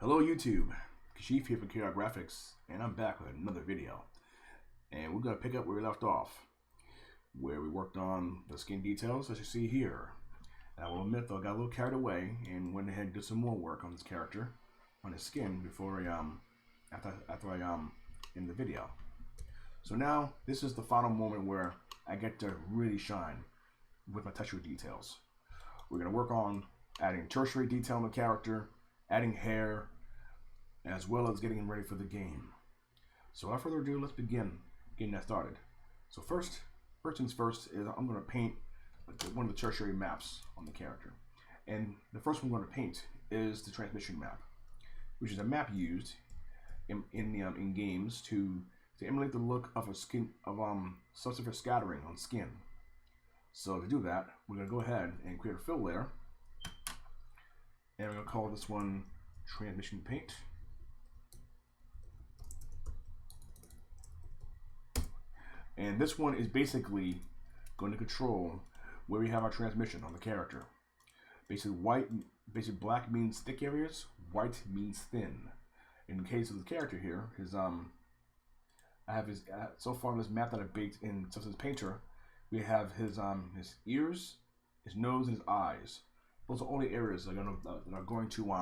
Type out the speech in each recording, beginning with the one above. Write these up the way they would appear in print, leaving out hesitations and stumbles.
Hello YouTube, Kashif here for KRGraphics, and I'm back with another video. And we're going to pick up where we left off, where we worked on the skin details as you see here. And I will admit though, I got a little carried away and went ahead and did some more work on this character, on his skin, before after I end the video. So now, this is the final moment where I get to really shine with my texture details. We're going to work on adding tertiary detail on the character, adding hair, as well as getting him ready for the game. So without further ado, let's begin getting that started. So first things first is I'm going to paint one of the tertiary maps on the character. And the first one I'm going to paint is the transmission map, which is a map used in games to emulate the look of subsurface scattering on skin. So to do that, we're going to go ahead and create a fill layer. And we're going to call this one Transmission Paint. And this one is basically going to control where we have our transmission on the character. Basically black means thick areas, white means thin. In the case of the character here, I have his so far in this map that I baked in Substance Painter, we have his ears, his nose, and his eyes. Those are only areas that are going to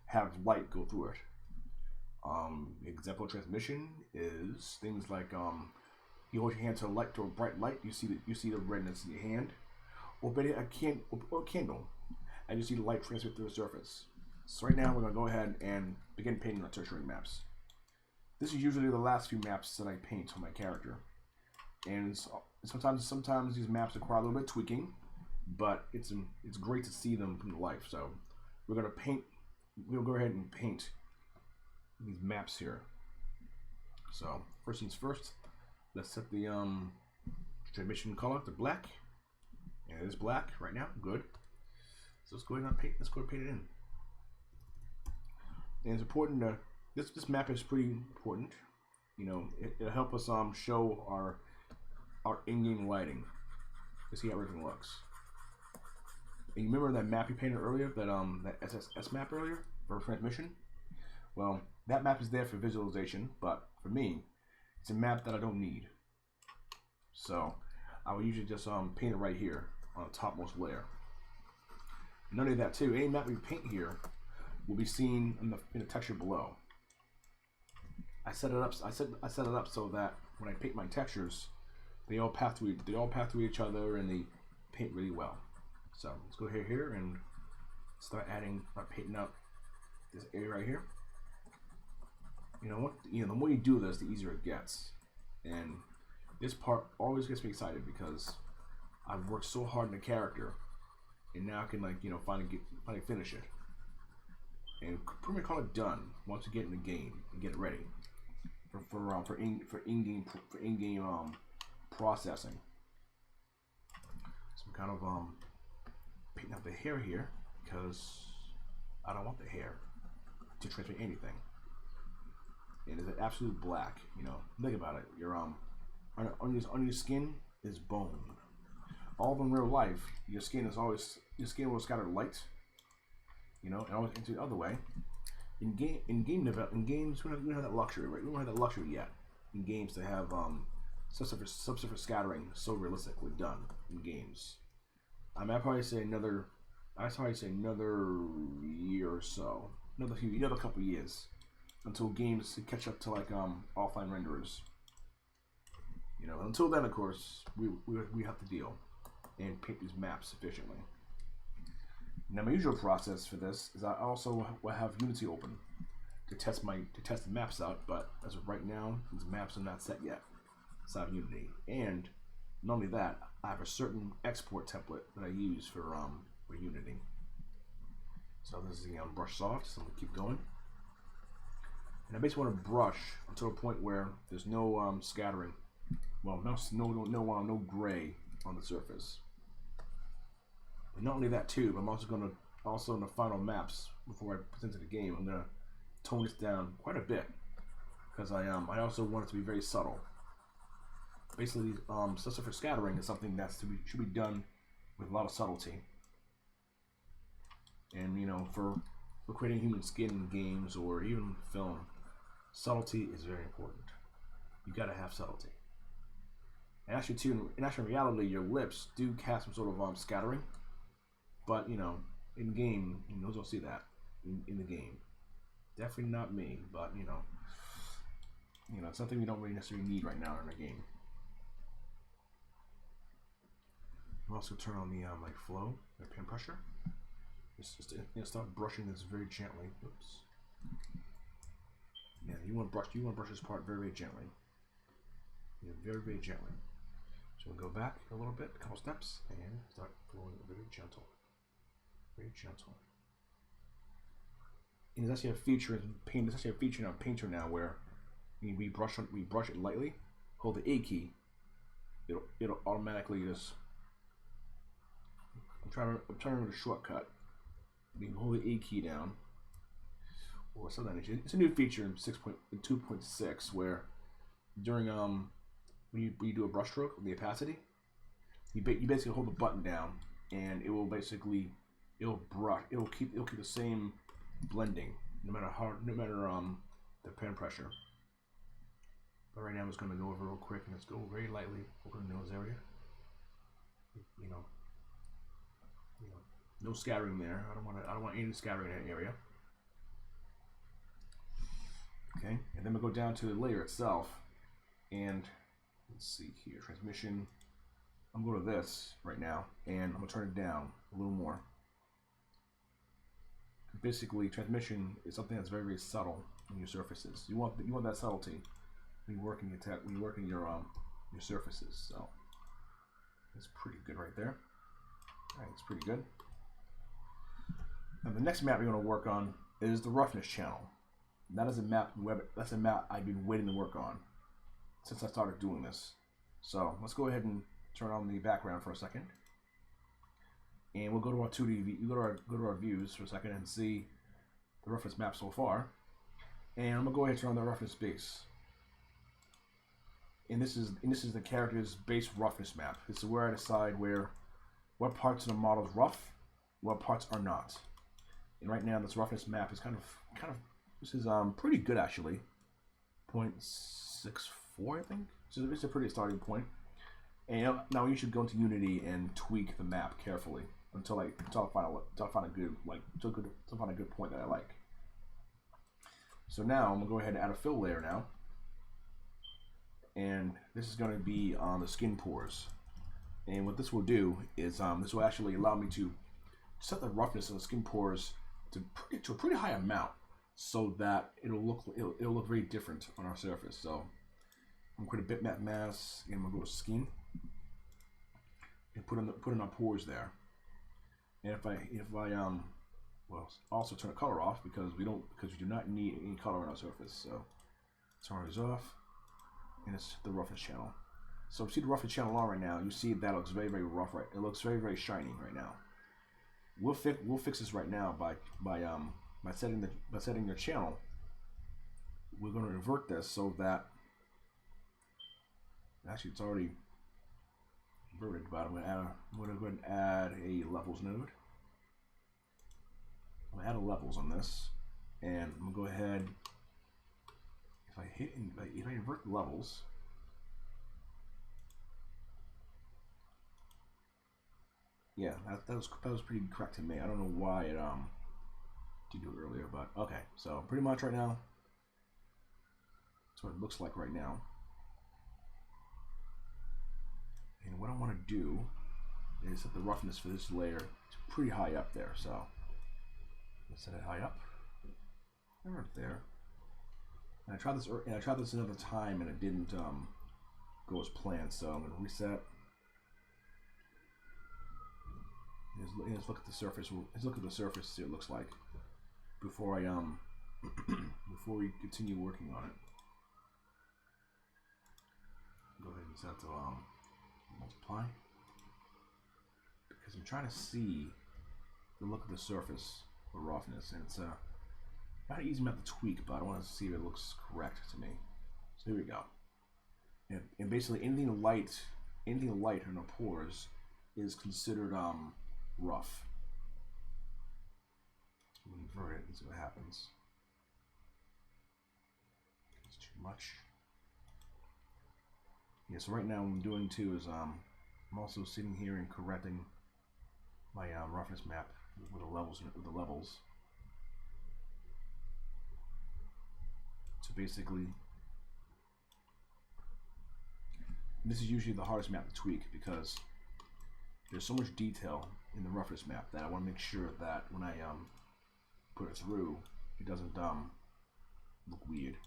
have light go through it. Example of transmission is things like you hold your hand to a bright light, you see the redness in your hand, or a candle, and you see the light transmit through the surface. So right now we're going to go ahead and begin painting our tertiary maps. This is usually the last few maps that I paint on my character, and sometimes these maps require a little bit of tweaking. But it's great to see them from the life. So we'll go ahead and paint these maps here. So first things first, let's set the transmission color to black. And it is black right now, good. So let's go ahead and paint it in. And it's important to this map is pretty important. You know, it'll help us show our in-game lighting to see how everything looks. And you remember that map you painted earlier, that SSS map earlier for transmission? Well, that map is there for visualization, but for me, it's a map that I don't need. So I would usually just paint it right here on the topmost layer. And not only that too, any map we paint here will be seen in the texture below. I set it up so that when I paint my textures, they all path through each other and they paint really well. So let's go here and start painting out this area right here. You know what? The more you do this, the easier it gets. And this part always gets me excited because I've worked so hard in the character, and now I can finally finish it and pretty much call it done once you get in the game and get it ready for in-game processing. Some kind of painting out the hair here because I don't want the hair to transmit anything. And it's absolute black. Think about it. Your on your skin is bone. All in real life, your skin will scatter light. And always into the other way. In games, we don't have that luxury, right? We don't have that luxury yet in games to have subsurface scattering so realistically done in games. I'd probably say another year or so, another couple years, until games catch up to offline renderers. Until then, of course, we have to deal and paint these maps efficiently. Now, my usual process for this is I also will have Unity open to test the maps out. But as of right now, these maps are not set yet inside of Unity. And not only that, I have a certain export template that I use for Unity. So this is the brush soft, so I'm gonna keep going. And I basically want to brush until a point where there's no scattering. Well, no gray on the surface. And not only that too, but I'm also in the final maps before I present to the game, I'm gonna tone this down quite a bit because I also want it to be very subtle. Basically, subsurface scattering is something that should be done with a lot of subtlety. And for for creating human skin in games or even film, subtlety is very important. You gotta have subtlety. And actually, too, in actual reality, your lips do cast some sort of scattering, but you know, in game, you don't see that in the game. Definitely not me, but you know, it's something we don't really necessarily need right now in a game. I'll also turn on the like flow, the pen pressure. Just start brushing this very gently. Oops. Yeah, you want to brush this part very, very gently. Yeah, very, very gently. So we'll go back a little bit, a couple steps, and start flowing very gentle. Very gentle. And there's actually a feature in Paint. There's actually a feature in Painter now where we brush it lightly, hold the A key, it'll automatically just. I'm trying to remember the shortcut. You can hold the A key down, or something. It's a new feature in 2.6 where during when you do a brush stroke with the opacity, you basically hold the button down, and it will keep the same blending no matter the pen pressure. But right now I'm just going to go over real quick and just go very lightly over the nose area. You know, no scattering there. I don't want any scattering in that area. Okay, and then we go down to the layer itself, and let's see here, transmission. I'm going to this right now, and I'm going to turn it down a little more. Basically, transmission is something that's very, very subtle in your surfaces. You want that subtlety when you're working your surfaces. So that's pretty good right there. All right, it's pretty good. Now the next map we're going to work on is the Roughness Channel. That is a map. That's a map I've been waiting to work on since I started doing this. So let's go ahead and turn on the background for a second, and we'll go to our 2D view. Go to our views for a second and see the roughness map so far. And I'm gonna go ahead and turn on the roughness base. And this is the character's base roughness map. This is where I decide what parts of the model is rough, what parts are not. And right now this roughness map is kind of this is pretty good actually. 0.64 I think. So it's a pretty starting point. And now you should go into Unity and tweak the map carefully until I find a good point that I like. So now I'm gonna go ahead and add a fill layer now, and this is going to be on the skin pores. And what this will do is this will actually allow me to set the roughness of the skin pores to a pretty high amount, so that it'll look very different on our surface. So I'm going to create a bitmap mask, and I'm going to go to skin and put in our pores there. And if I well, also turn the color off because we do not need any color on our surface. So turn this off, and it's the roughness channel. So if you see the roughness channel on right now, you see that looks very, very rough. Right, it looks very, very shiny right now. We'll fix this right now by setting the channel. We're going to invert this so that actually it's already inverted, but I'm going to go ahead and add a levels node. I'm going to add a levels on this, and I'm going to go ahead. If I invert the levels, yeah, that was pretty correct to me. I don't know why it did do it earlier, but okay. So pretty much right now, that's what it looks like right now. And what I want to do is set the roughness for this layer to pretty high up there. So let's set it high up, right there. And I tried this another time, and it didn't go as planned. So I'm going to reset. Let's look at the surface. Let's look at the surface. See what it looks like before I before we continue working on it. Go ahead and set to multiply, because I'm trying to see the look of the surface for roughness, and it's not an easy map to tweak, but I want to see if it looks correct to me. So here we go. And basically anything light in the pores is considered rough. So we'll invert it and see what happens. It's too much. Yeah, so right now what I'm doing too is I'm also sitting here and correcting my roughness map with the levels. So basically, this is usually the hardest map to tweak because there's so much detail in the roughness map that I want to make sure that when I put it through, it doesn't look weird.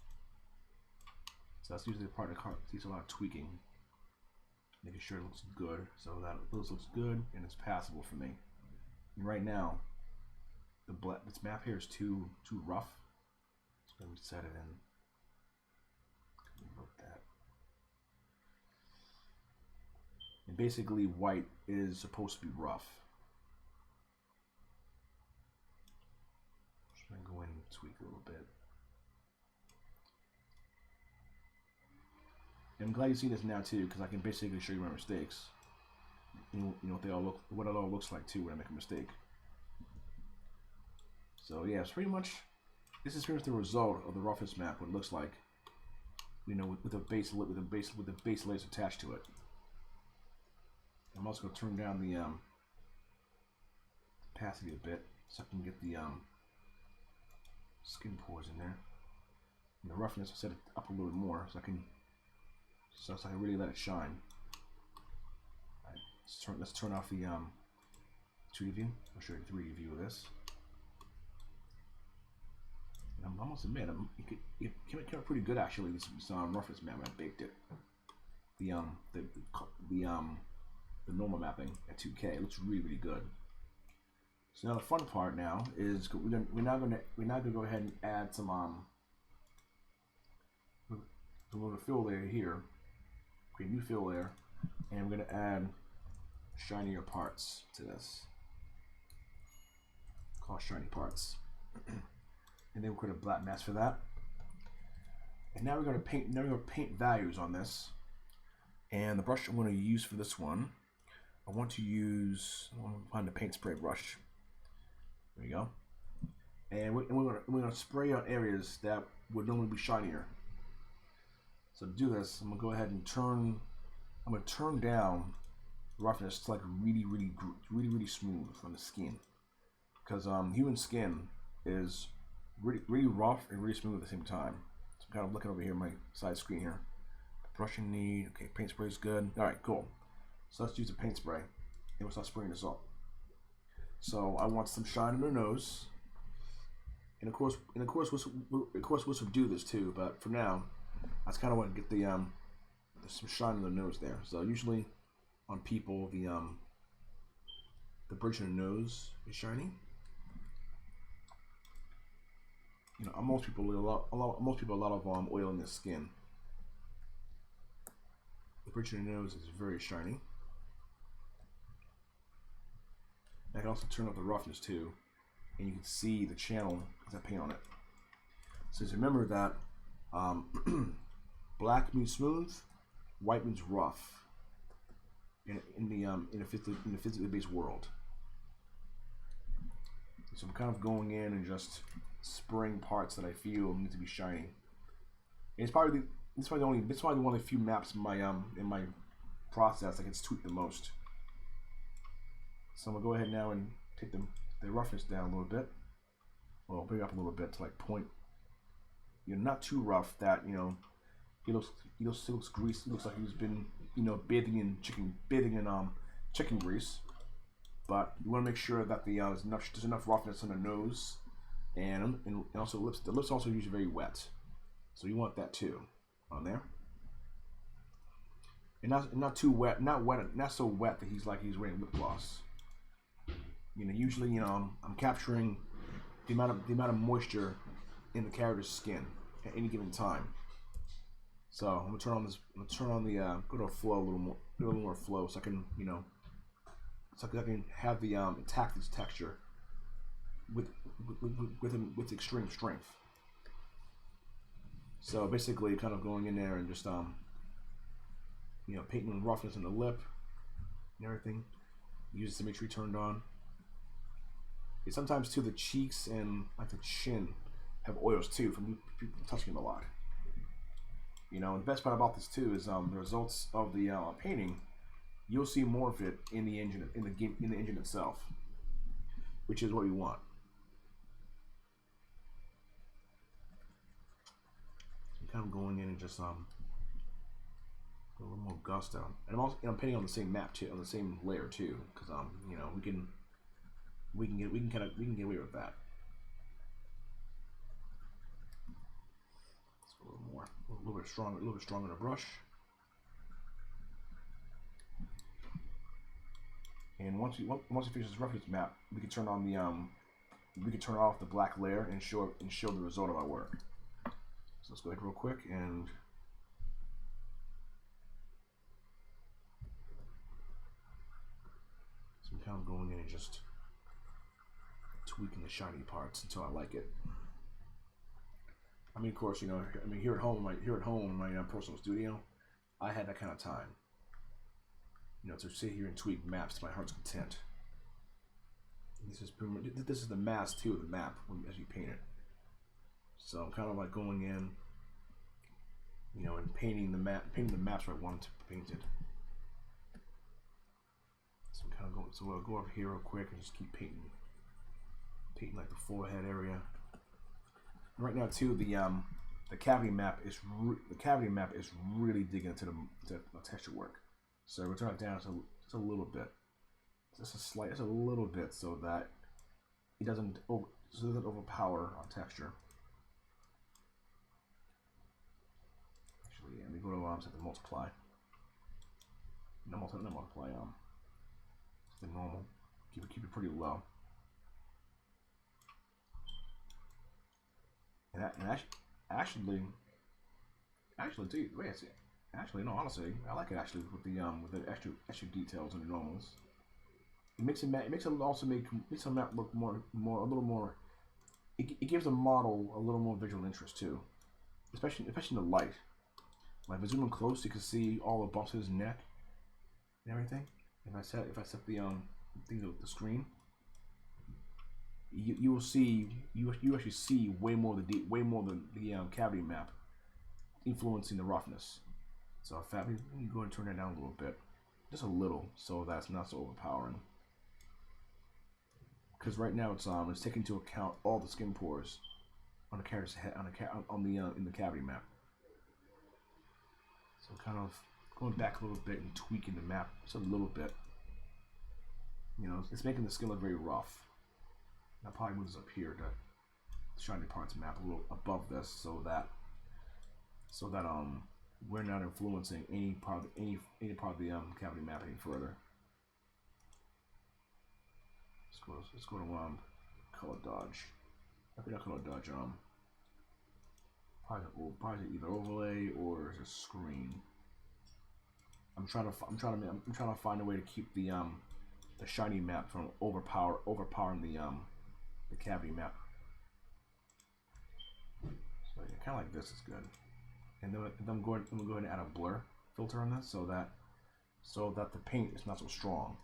So that's usually the part that takes a lot of tweaking, making sure it looks good, so that it looks good and it's passable for me. And right now, this map here is too rough. So let me set it in. That. And basically, white is supposed to be rough. Just gonna go in and tweak a little bit. And I'm glad you see this now too, because I can basically show you my mistakes. You know what it all looks like too when I make a mistake. So yeah, it's pretty much this is pretty much the result of the roughness map. What it looks like, you know, with the base layers attached to it. I'm also going to turn down the opacity a bit so I can get the skin pores in there. And the roughness, I set it up a little more so I can really let it shine. All right, let's turn off the 2D view. I'll show you the 3D view of this. And I must admit, it came out pretty good actually. This roughness map when I baked it. The normal mapping at 2K. It looks really good. So now the fun part now is we're now gonna go ahead and add some we're gonna fill layer here, create a new fill layer, and we're gonna add shinier parts to this. Called shiny parts, and then we'll create a black mask for that. And now we're gonna paint. Now we're gonna paint values on this, and the brush I'm gonna use for this one. I want to find the paint spray brush. There you go. And we're gonna spray on areas that would normally be shinier. So to do this, I'm gonna go ahead and turn down roughness to like really smooth on the skin, because human skin is really rough and really smooth at the same time. So I'm kind of looking over here, my side screen here. Brushing need. Okay, paint spray is good. All right, cool. So let's use the paint spray, and we'll start spraying this up. So I want some shine in their nose, and of course we'll subdue this too. But for now, I just kind of want to get the some shine in the nose there. So usually on people, the bridge of the nose is shiny. You know, most people a lot of oil in their skin. The bridge of the nose is very shiny. I can also turn up the roughness too, and you can see the channel as I paint on it. So just remember that black means smooth, white means rough in the physically based world. So I'm kind of going in and just spraying parts that I feel need to be shiny. And it's probably one of the few maps in my process that gets tweaked the most. So I'm gonna go ahead now and take the roughness down a little bit. Well, bring it up a little bit to like point. You know, not too rough that he looks greasy. He looks like he's been bathing in chicken grease. But you want to make sure that there's enough roughness on the nose, and also lips. The lips also usually very wet, so you want that too on there. And not too wet, not so wet that he's wearing lip gloss. Usually, I'm capturing the amount of moisture in the character's skin at any given time. So I'm gonna turn on this. I'm gonna turn on the go to a flow a little more flow, so I can so I can have the attack this texture with extreme strength. So basically, kind of going in there and just painting roughness in the lip and everything. Use the symmetry turned on. sometimes too the cheeks and like the chin have oils too from people touching them a lot. You know, and the best part about this too is the results of the painting. You'll see more of it in the engine, in the engine itself, which is what we want. So I'm kind of going in and just put a little more gusto, and I'm painting on the same map too, on the same layer too, because you know, we can get away with that. Let's go a little more, a little bit stronger in the brush. And once we finish this reference map, we can turn on the we can turn off the black layer and show the result of our work. So let's go ahead real quick and so I'm kind of going in and just tweaking the shiny parts until I like it. I mean, of course, you know, I mean, here at home in my personal studio, I had that kind of time. You know, to sit here and tweak maps to my heart's content. This is the mask too of the map as you paint it. So I'm kind of like going in, you know, and painting the maps where I want to paint it. So I'm kind of going. So I'll go over here real quick and just keep painting like the forehead area. And right now too, the cavity map is really digging into the texture work. So we'll turn it down just a little bit, just a little bit, so that it doesn't overpower our texture. Actually, yeah, let me go to set the multiply. No multiply. The normal. Keep it pretty low. And actually, dude, wait a second. Actually, no, honestly, I like it actually with the extra details and the normals. It makes the map look a little more. It gives the model a little more visual interest too, especially in the light. Like if I zoom in close, you can see all the bumps in his neck and everything. If I set the screen, you will see you actually see way more than the cavity map influencing the roughness. So in fact, we can go and turn that down a little bit, just a little, so that's not so overpowering. Because right now it's taking into account all the skin pores on the character's head, in the cavity map. So kind of going back a little bit and tweaking the map just a little bit. You know, it's making the skin look very rough. I'll probably move this up here to shiny parts map a little above this, so that we're not influencing any part of the cavity map any further. Let's go to color dodge. I think I'll color dodge probably either overlay or just screen. I'm trying to find a way to keep the shiny map from overpowering the cavity map. So yeah, kind of like this is good. And then I'm going to go ahead and add a blur filter on this, so that the paint is not so strong.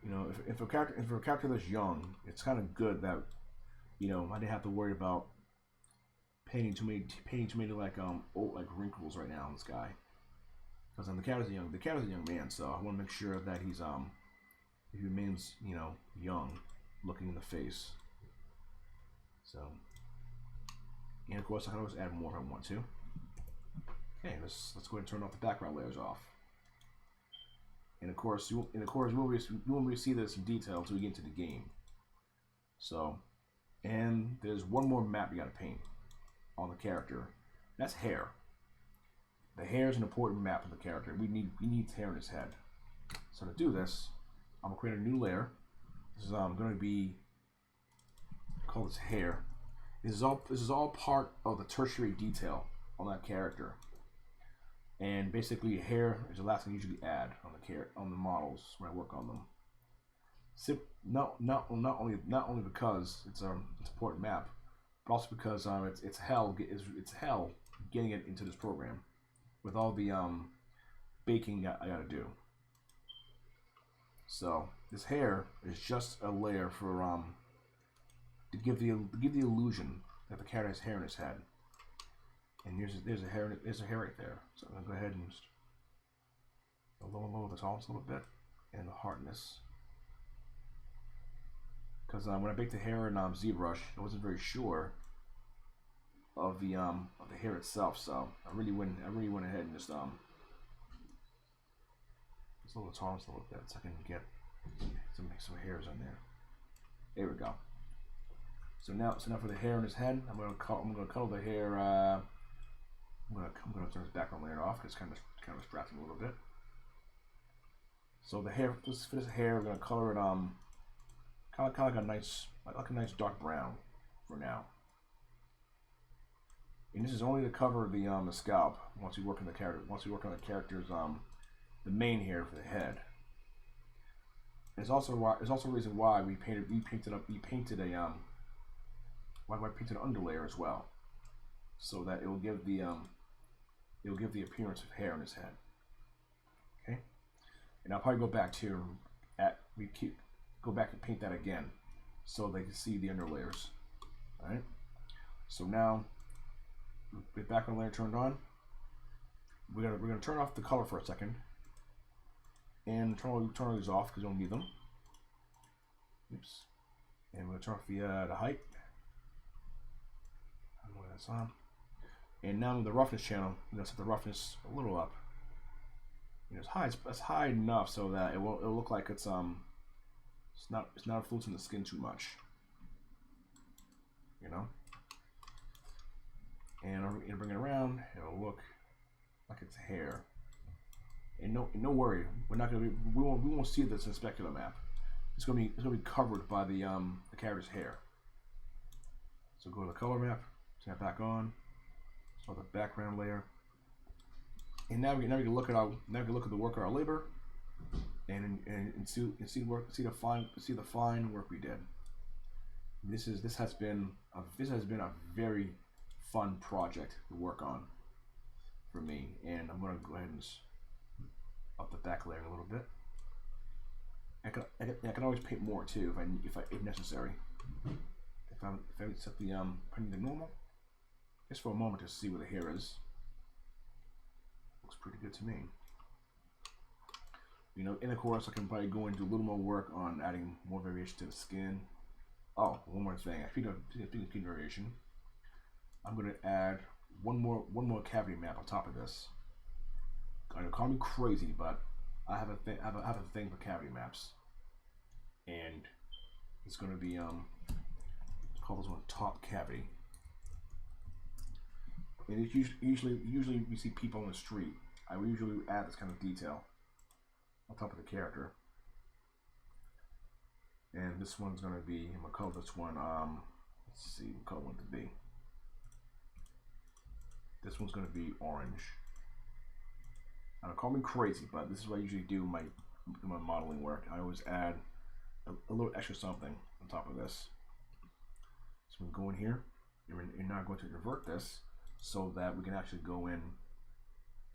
You know, if a character that's young, it's kind of good that, you know, I didn't have to worry about painting too many like wrinkles right now on this guy, because the character's a young man, so I want to make sure that he remains, you know, young looking in the face. So, and of course I can always add more if I want to. Okay, let's go ahead and turn off the background layers off. And of course you won't really see this in detail until we get into the game. So, and there's one more map you got to paint on the character. That's hair. The hair is an important map of the character. We need hair in his head. So to do this, I'm gonna create a new layer. This is going to be called this hair. This is all part of the tertiary detail on that character. And basically, hair is the last thing I usually add on the models when I work on them. Not only because it's an important map, but also because it's hell getting it into this program with all the baking I gotta do. So this hair is just a layer for to give the illusion that the character has hair in his head. And there's a hair right there. So I'm gonna go ahead and just lower the tolerance a little bit and the hardness. Because when I baked the hair in ZBrush, I wasn't very sure of the hair itself, so I really went ahead and just lower the tolerance a little bit so I can get some hairs on there. There we go. So now for the hair in his head, I'm gonna color the hair. I'm gonna turn his background layer off because it's kind of distracting a little bit. So the hair, for this hair, we're gonna color it kind of like a nice dark brown for now. And this is only to cover the scalp once we work on the character. Once we work on the character's the main hair for the head. And it's also a reason why we painted an underlayer as well, so that it will give the appearance of hair on his head. Okay, and I'll probably go back and paint that again, so they can see the underlayers. All right. So now, with the background layer turned on, we're gonna turn off the color for a second, and turn all these off because you don't need them. Oops. And we're gonna turn off the height. That's on. And now with the roughness channel, I'm gonna set the roughness a little up. You know, it's high enough so that it'll look like it's not influencing the skin too much. You know. And I'm gonna bring it around. It'll look like it's hair. And no worry, we won't see this in the specular map. It's gonna be covered by the character's hair. So go to the color map. Turn that back on. Start the background layer. And now we can look at the work of our labor, and see the fine work we did. This has been a very fun project to work on for me, and I'm gonna go ahead and up the back layer a little bit. I can always paint more too if necessary. If I set the painting to normal, just for a moment to see where the hair is. Looks pretty good to me. You know, and of course I can probably go into a little more work on adding more variation to the skin. Oh, one more thing. Speaking of skin variation, I'm going to add one more cavity map on top of this. I know, call me crazy, but I have a thing for cavity maps, and it's going to be call this one top cavity. And it's usually you see people on the street. I would usually add this kind of detail on top of the character. And this one's gonna be, I'm gonna call this one, let's see, what color want it to be. This one's gonna be orange. I don't call me crazy, but this is what I usually do in my modeling work. I always add a little extra something on top of this. So we go in here, and now I'm going to invert this so that we can actually go in.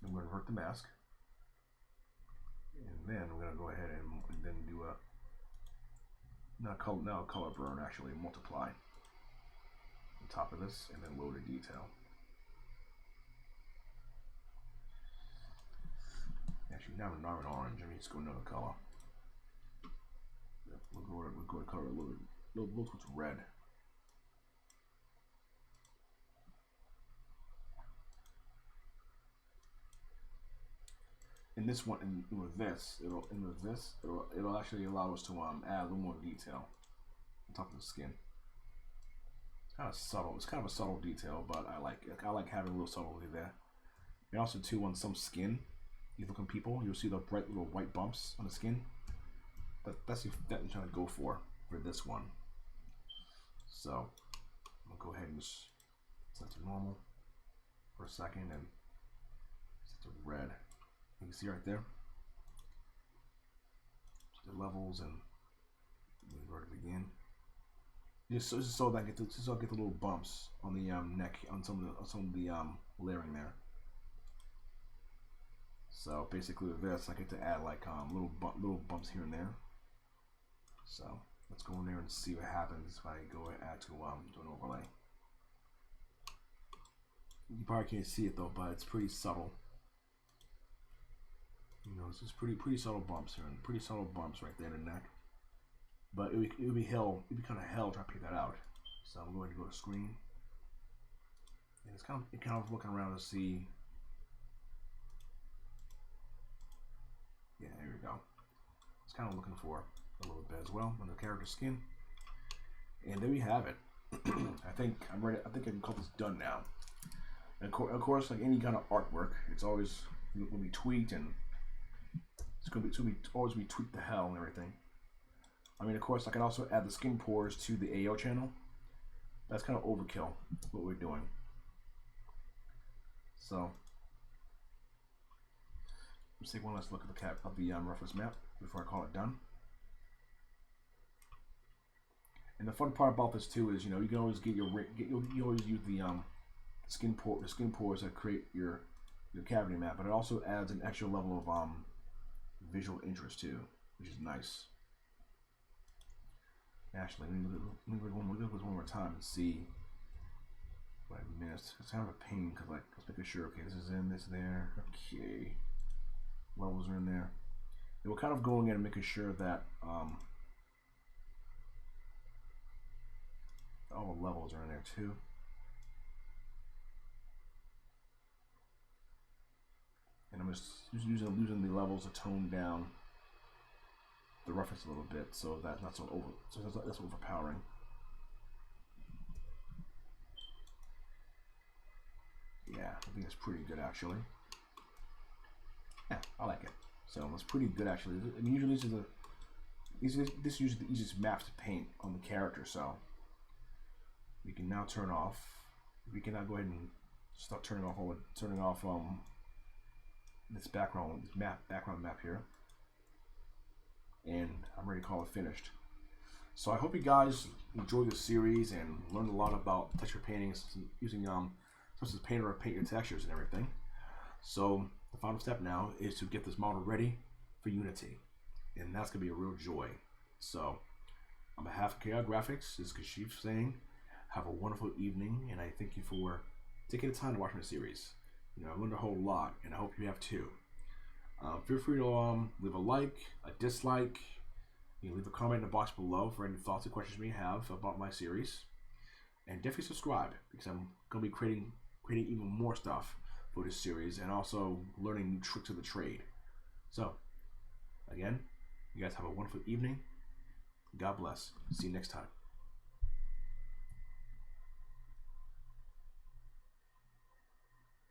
I'm going to invert the mask, and then we're going to go ahead and then do a now color burn, actually multiply on top of this, and then load a detail. Actually, now we're not in orange. I mean, just go another color. We'll go to color a little towards red. In this one, it'll actually allow us to add a little more detail on top of the skin. It's kind of subtle. It's kind of a subtle detail, but I like having a little subtlety there. And also too, on some skin, you look on people, you'll see the bright little white bumps on the skin. That's what I'm trying to go for this one. So I'm gonna go ahead and just set to normal for a second and set to red. You can see right there the levels, and invert it again. Just so that I get so I get the little bumps on the neck on some of the layering there. So basically with this, I get to add like little bumps here and there. So let's go in there and see what happens if I go and add to an overlay. You probably can't see it though, but it's pretty subtle. You know, it's just pretty subtle bumps here, and pretty subtle bumps right there in the neck. But it would be kind of hell trying to pick that out. So I'm going to go to screen, and it's kind of looking around to see. Yeah, here we go. It's kind of looking for a little bit as well on the character skin, and there we have it. I think I'm ready. I think I can call this done now. And of course, like any kind of artwork, it's always will be tweaked, and it's going to always be tweaked to hell and everything. I mean, of course, I can also add the skin pores to the AO channel. That's kind of overkill, what we're doing. So, let's take one last look at the roughness map before I call it done. And the fun part about this too is, you know, you can always get you always use the skin pores that create your cavity map, but it also adds an extra level of visual interest too, which is nice. Actually, let me look at this one more time and see what I missed. It's kind of a pain because, like, let's make sure. Okay, this is in, this there. Okay, levels are in there. And we're kind of going in and making sure that all the levels are in there too. And I'm just using the levels to tone down the roughness a little bit, so that's not so that's overpowering. Yeah, I think it's pretty good actually. Yeah, I like it. So it's pretty good actually. And usually this is usually the easiest map to paint on the character. So we can now turn off. We can now go ahead and start turning off this background map here. And I'm ready to call it finished. So I hope you guys enjoyed this series and learned a lot about texture painting using such as Painter to paint your textures and everything. So the final step now is to get this model ready for Unity, and that's gonna be a real joy. So on behalf of KRGraphics, this is Kashif saying, have a wonderful evening, and I thank you for taking the time to watch my series. You know, I learned a whole lot, and I hope you have too. Feel free to leave a like, a dislike. You can leave a comment in the box below for any thoughts or questions you may have about my series. And definitely subscribe, because I'm going to be creating even more stuff for this series, and also learning new tricks of the trade. So, again, you guys have a wonderful evening. God bless. See you next time.